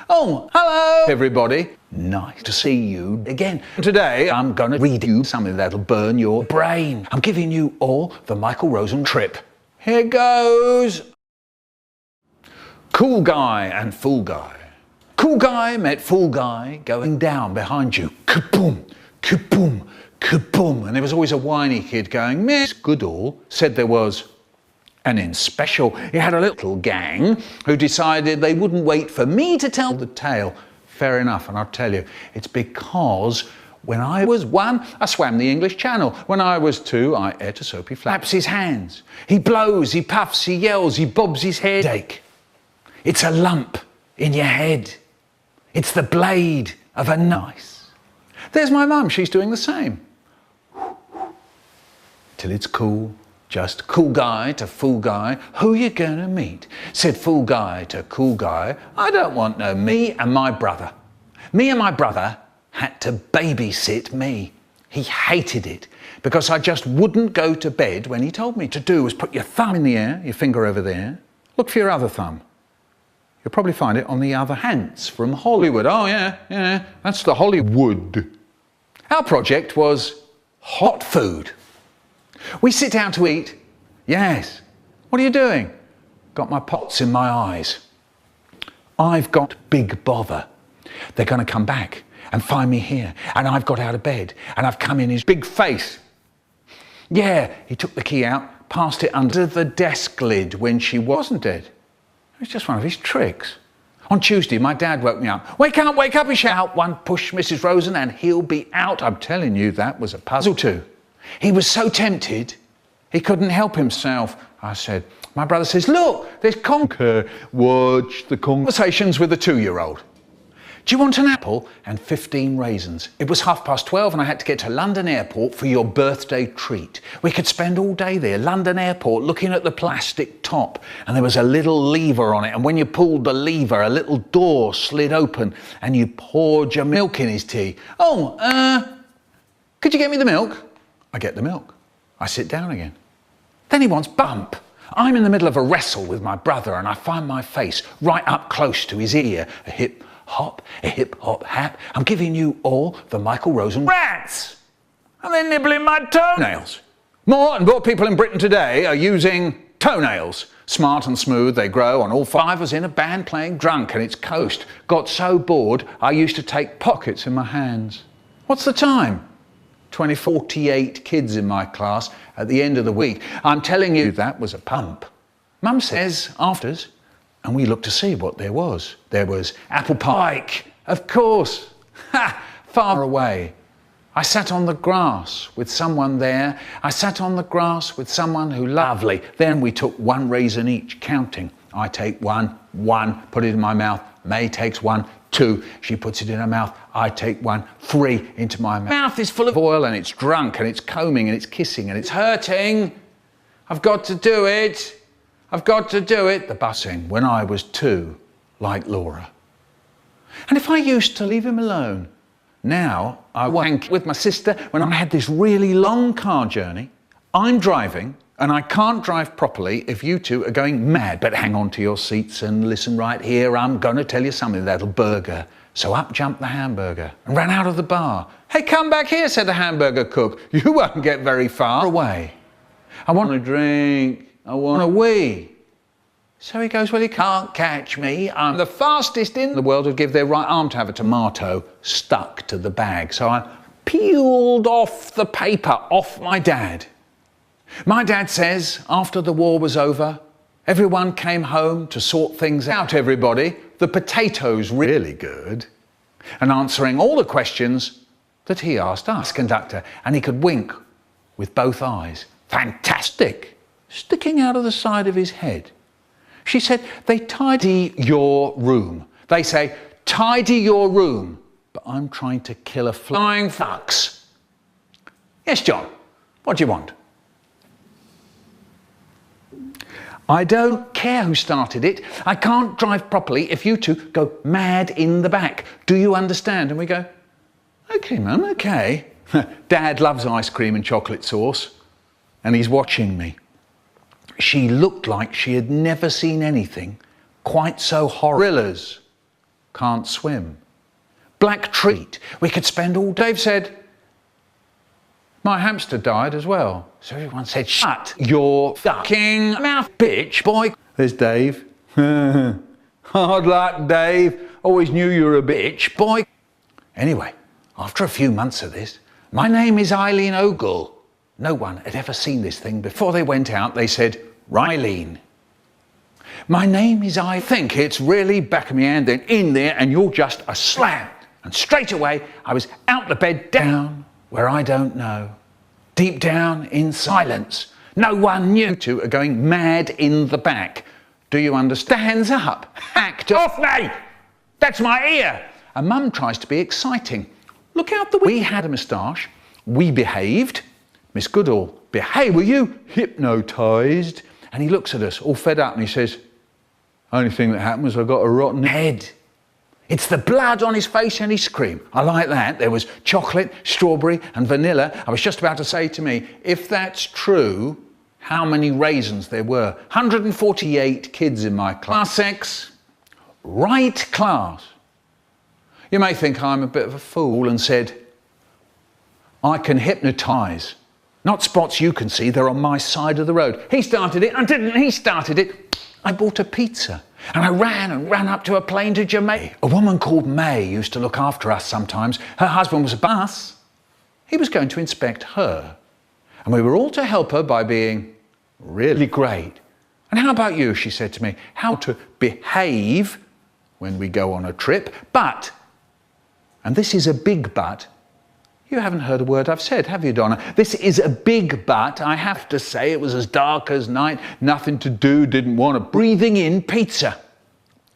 Oh, hello everybody. Nice to see you again. Today I'm going to read you something that'll burn your brain. I'm giving you all the Michael Rosen Trip. Here goes. Cool guy and fool guy. Cool guy met fool guy going down behind you. Kaboom, kaboom, kaboom. And there was always a whiny kid going, Miss Goodall said there was. And in special, he had a little gang who decided they wouldn't wait for me to tell the tale. Fair enough, and I'll tell you, it's because when I was 1, I swam the English Channel. When I was 2, I ate a soapy flaps his hands. He blows, he puffs, he yells, he bobs his headache. It's a lump in your head. It's the blade of a knife. There's my mum, she's doing the same. Till it's cool. Just cool guy to fool guy, who you gonna meet? Said fool guy to cool guy, I don't want no me and my brother. Me and my brother had to babysit me. He hated it because I just wouldn't go to bed when he told me. To do was put your thumb in the air, your finger over there, look for your other thumb. You'll probably find it on the other hands from Hollywood. Oh yeah, that's the Hollywood. Our project was hot food. We sit down to eat. Yes. What are you doing? Got my pots in my eyes. I've got big bother. They're going to come back and find me here. And I've got out of bed and I've come in his big face. Yeah, he took the key out, passed it under the desk lid when she wasn't dead. It was just one of his tricks. On Tuesday, my dad woke me up. Wake up, he shouted. One push, Mrs. Rosen, and he'll be out. I'm telling you, that was a puzzle too. He was so tempted, he couldn't help himself. I said, my brother says, look, there's conker. Watch the conversations with the 2-year-old. Do you want an apple and 15 raisins? It was 12:30 and I had to get to London Airport for your birthday treat. We could spend all day there, London Airport, looking at the plastic top. And there was a little lever on it. And when you pulled the lever, a little door slid open and you poured your milk in his tea. Oh, could you get me the milk? I get the milk. I sit down again. Then he wants bump. I'm in the middle of a wrestle with my brother and I find my face right up close to his ear. A hip hop, hap. I'm giving you all the Michael Rosen rats. And they're nibbling my toenails. More and more people in Britain today are using toenails. Smart and smooth, they grow on all 5. I was in a band playing drunk and it's coast. Got so bored, I used to take pockets in my hands. What's the time? 48 kids in my class at the end of the week. I'm telling you, that was a pump. Mum says afters, and we looked to see what there was. There was apple pie, of course, far away. I sat on the grass with someone there. I sat on the grass with someone who lovely. Then we took 1 raisin each, counting. I take 1, put it in my mouth. May takes 1, 2, she puts it in her mouth. I take 1, 3 into my mouth. Mouth is full of oil and it's drunk and it's combing and it's kissing and it's hurting. I've got to do it. I've got to do it. The bussing when I was 2, like Laura. And if I used to leave him alone, now I wank with my sister when I had this really long car journey. I'm driving and I can't drive properly if you two are going mad. But hang on to your seats and listen right here. I'm going to tell you something that'll burger. So up jumped the hamburger and ran out of the bar. Hey, come back here, said the hamburger cook. You won't get very far away. I want a drink. I want a wee. So he goes, well, he can't catch me. I'm the fastest in the world who'd give their right arm to have a tomato stuck to the bag. So I peeled off the paper off my dad. My dad says after the war was over, everyone came home to sort things out, everybody. The potatoes really good. And answering all the questions that he asked us, conductor, and he could wink with both eyes. Fantastic. Sticking out of the side of his head. She said, they tidy your room. They say, tidy your room. But I'm trying to kill a flying fox. Yes, John, what do you want? I don't care who started it. I can't drive properly if you two go mad in the back. Do you understand? And we go, okay, Mum, okay. Dad loves ice cream and chocolate sauce, and he's watching me. She looked like she had never seen anything quite so horrible. can't swim. Black treat, we could spend all day. Dave said, my hamster died as well. So everyone said, shut your fucking mouth, bitch, boy. There's Dave. Hard luck, Dave. Always knew you were a bitch, boy. Anyway, after a few months of this, my name is Eileen Ogle. No one had ever seen this thing before. They went out, they said, Eileen. My name is I think it's really back of me hand then in there and you're just a slam. And straight away, I was out the bed, down where I don't know. Deep down in silence. No one knew. You two are going mad in the back. Do you understand? Hands up. Hacked off me. That's my ear. And Mum tries to be exciting. Look out the window. We had a moustache. We behaved. Miss Goodall, behave. Were you hypnotised? And he looks at us all fed up and he says, only thing that happened was I got a rotten head. It's the blood on his face and he screamed. I like that. There was chocolate, strawberry and vanilla. I was just about to say to me, if that's true, how many raisins there were. 148 kids in my class. Class X, right class. You may think I'm a bit of a fool and said, I can hypnotise. Not spots you can see, they're on my side of the road. He started it, I didn't, he started it. I bought a pizza and I ran up to a plane to Jamaica. A woman called May used to look after us sometimes. Her husband was a bus. He was going to inspect her. And we were all to help her by being really great. And how about you, she said to me, how to behave when we go on a trip, but, and this is a big but, you haven't heard a word I've said, have you, Donna? This is a big but, I have to say. It was as dark as night, nothing to do, didn't want to. Breathing in pizza.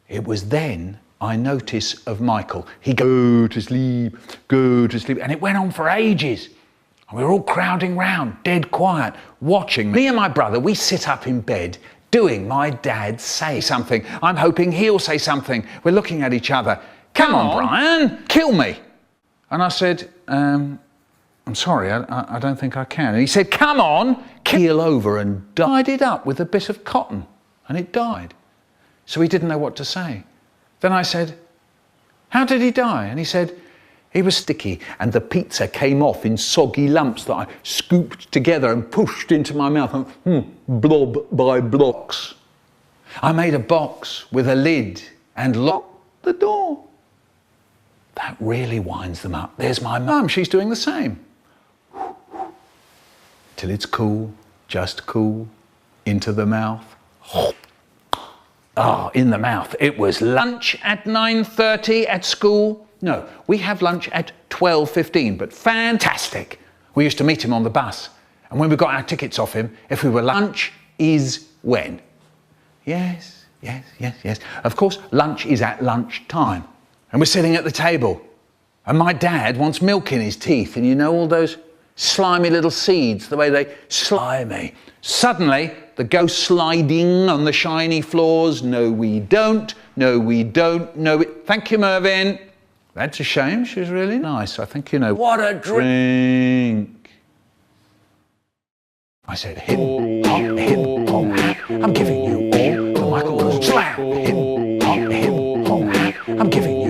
It was then I noticed of Michael. He'd go to sleep, and it went on for ages. And we were all crowding round, dead quiet, watching. Me and my brother, we sit up in bed, doing my dad say something. I'm hoping he'll say something. We're looking at each other. Come on, Brian, kill me. And I said, I'm sorry, I don't think I can. And he said, come on, keel over and tied it up with a bit of cotton. And it died. So he didn't know what to say. Then I said, how did he die? And he said, he was sticky and the pizza came off in soggy lumps that I scooped together and pushed into my mouth, blob by blocks. I made a box with a lid and locked the door. That really winds them up. There's my mum, she's doing the same. Till it's cool, just cool, into the mouth. In the mouth. It was lunch at 9:30 at school. No, we have lunch at 12:15, but fantastic. We used to meet him on the bus. And when we got our tickets off him, if we were lunch is when? Yes. Of course, lunch is at lunchtime. And we're sitting at the table. And my dad wants milk in his teeth. And you know all those slimy little seeds, the way they slimy. Suddenly, the go sliding on the shiny floors. No, we don't. No, we don't. No, thank you, Mervyn. That's a shame. She was really nice. I think, you know. What a drink. I said, hip, hop, hip, hop. I'm giving you all the Michael Rosen Trip. Hip, hop, hip, hop. I'm giving you